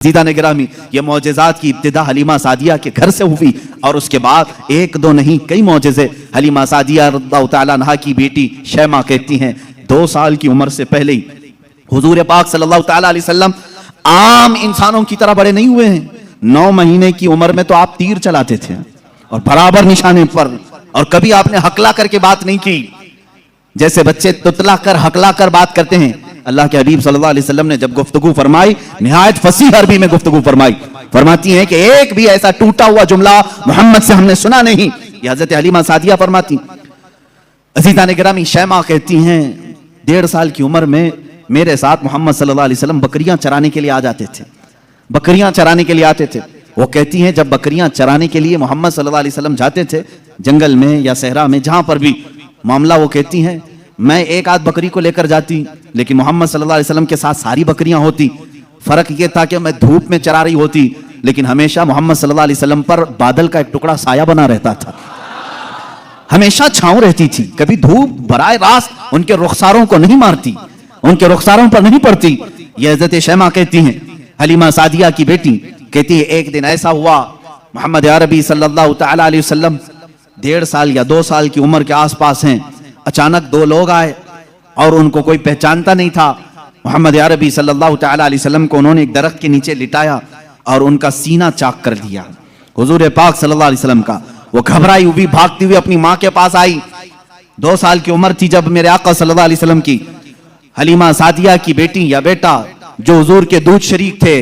عزیزان گرامی، یہ معجزات کی ابتدا حلیمہ سعدیہ کے گھر سے ہوئی اور اس کے بعد ایک دو نہیں کئی معجزے۔ حلیمہ سعدیہ رضی اللہ تعالیٰ عنہا کی بیٹی شیمہ کہتی ہیں 2 سال کی عمر سے پہلے ہی حضور پاک صلی اللہ تعالیٰ علیہ وسلم عام انسانوں کی طرح بڑے نہیں ہوئے ہیں۔ 9 مہینے کی عمر میں تو آپ تیر چلاتے تھے اور برابر نشانے پر، اور کبھی آپ نے ہکلا کر کے بات نہیں کی جیسے بچے تتلا کر ہکلا کر بات کرتے ہیں۔ اللہ کے حبیب صلی اللہ علیہ وسلم نے جب گفتگو فرمائی نہایت فصیح عربی میں گفتگو فرمائی، فرماتی ہیں کہ ایک بھی ایسا ٹوٹا ہوا جملہ محمد سے ہم نے سنا نہیں۔ یہ حضرت حلیمہ سعدیہ فرماتی۔ عزیزان گرامی، شیمہ کہتی ہیں 1.5 سال کی عمر میں میرے ساتھ محمد صلی اللہ علیہ وسلم بکریاں چرانے کے لیے آ جاتے تھے، بکریاں چرانے کے لیے آتے تھے۔ وہ کہتی ہیں جب بکریاں چرانے کے لیے محمد صلی اللہ علیہ وسلم جاتے تھے جنگل میں یا صحرا میں جہاں پر بھی معاملہ، وہ کہتی ہیں میں ایک آدھ بکری کو لے کر جاتی لیکن محمد صلی اللہ علیہ وسلم کے ساتھ ساری بکریاں ہوتی۔ فرق یہ تھا کہ میں دھوپ میں چرا رہی ہوتی لیکن ہمیشہ محمد صلی اللہ علیہ وسلم پر بادل کا ایک ٹکڑا سایہ بنا رہتا تھا، ہمیشہ چھاؤں رہتی تھی، کبھی دھوپ براہ راست ان کے رخساروں کو نہیں مارتی، ان کے رخساروں پر نہیں پڑتی۔ یہ حضرت شیمہ کہتی ہیں، حلیمہ سعدیہ کی بیٹی کہتی ہے ایک دن ایسا ہوا محمد عربی صلی اللہ تعالیٰ علیہ وسلم 1.5 سال یا 2 سال کی عمر کے آس پاس ہیں، اچانک 2 لوگ آئے اور ان کو کوئی پہچانتا نہیں تھا۔ محمد عربی صلی اللہ تعالیٰ علیہ وسلم کو انہوں نے ایک درخت کے نیچے لٹایا اور ان کا سینہ چاک کر دیا حضور پاک صلی اللہ علیہ وسلم کا۔ وہ گھبرائی ہوئی بھاگتی ہوئی اپنی ماں کے پاس آئی، 2 سال کی عمر تھی جب میرے آقا صلی اللہ علیہ وسلم کی۔ حلیمہ سعدیہ کی بیٹی یا بیٹا جو حضور کے دودھ شریک تھے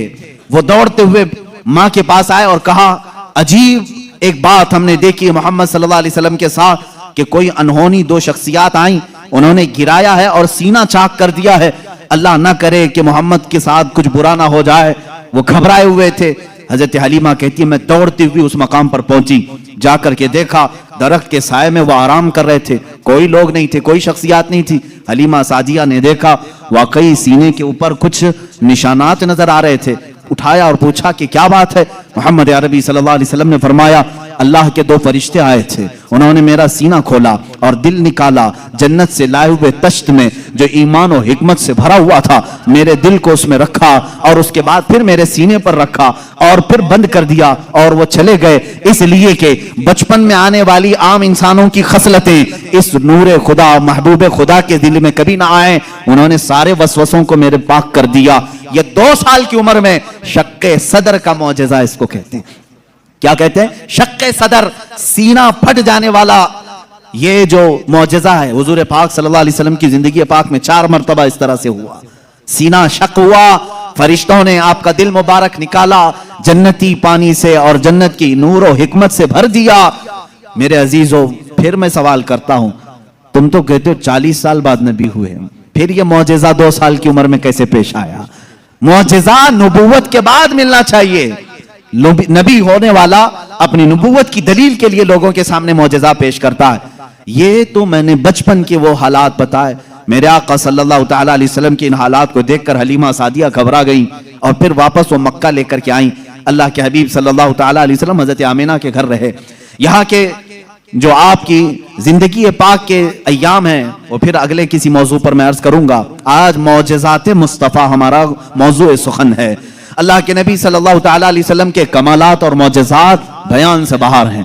وہ دوڑتے ہوئے ماں کے پاس آئے اور کہا عجیب ایک بات ہم نے دیکھی محمد صلی اللہ علیہ وسلم کے ساتھ کہ کوئی انہونی 2 شخصیات آئیں، انہوں نے گرایا ہے اور سینہ چاک کر دیا ہے، اللہ نہ کرے کہ محمد کے ساتھ کچھ برا نہ ہو جائے۔ وہ گھبرائے ہوئے تھے۔ حضرت حلیمہ کہتی ہے میں دوڑتی ہوئی اس مقام پر پہنچی، جا کر کے دیکھا درخت کے سائے میں وہ آرام کر رہے تھے، کوئی لوگ نہیں تھے، کوئی شخصیات نہیں تھی۔ حلیمہ سعدیہ نے دیکھا واقعی سینے کے اوپر کچھ نشانات نظر آ رہے تھے، اٹھایا اور پوچھا کہ کیا بات ہے؟ محمد عربی صلی اللہ علیہ وسلم نے فرمایا اللہ کے 2 فرشتے آئے تھے، انہوں نے میرا سینہ کھولا اور دل نکالا جنت سے لائے ہوئے تشت میں جو ایمان و حکمت سے بھرا ہوا تھا، میرے دل کو اس میں رکھا اور اس کے بعد پھر میرے سینے پر رکھا اور پھر بند کر دیا اور وہ چلے گئے، اس لیے کہ بچپن میں آنے والی عام انسانوں کی خصلتیں اس نور خدا محبوب خدا کے دل میں کبھی نہ آئیں، انہوں نے سارے وسوسوں کو میرے پاک کر دیا۔ یہ 2 سال کی عمر میں شق صدر کا معجزہ اس کو کہتے ہیں۔ کیا کہتے ہیں؟ شق صدر، سینہ پھٹ جانے والا یہ جو معجزہ ہے حضور پاک صلی اللہ علیہ وسلم کی زندگی پاک میں 4 مرتبہ اس طرح سے ہوا۔ سینہ شق ہوا، فرشتوں نے آپ کا دل مبارک نکالا جنتی پانی سے اور جنت کی نور و حکمت سے بھر دیا۔ میرے عزیزو پھر میں سوال کرتا ہوں، تم تو کہتے ہو 40 سال بعد نبی ہوئے، پھر یہ معجزہ 2 سال کی عمر میں کیسے پیش آیا؟ معجزہ نبوت کے بعد ملنا چاہیے۔ نبی ہونے والا اپنی نبوت کی دلیل کے لیے لوگوں کے سامنے معجزہ پیش کرتا ہے۔ یہ تو میں نے بچپن کے وہ حالات بتائے، میرے آقا صلی اللہ تعالیٰ علیہ وسلم کے ان حالات کو دیکھ کر حلیمہ سعدیہ گھبرا گئیں اور پھر واپس وہ مکہ لے کر کے آئیں۔ اللہ کے حبیب صلی اللہ تعالیٰ علیہ وسلم حضرت آمینہ کے گھر رہے۔ یہاں کے جو آپ کی زندگی پاک کے ایام ہیں وہ پھر اگلے کسی موضوع پر میں عرض کروں گا۔ آج معجزات مصطفیٰ ہمارا موضوع سخن ہے۔ اللہ کے نبی صلی اللہ تعالیٰ علیہ وسلم کے کمالات اور معجزات بیان سے باہر ہیں۔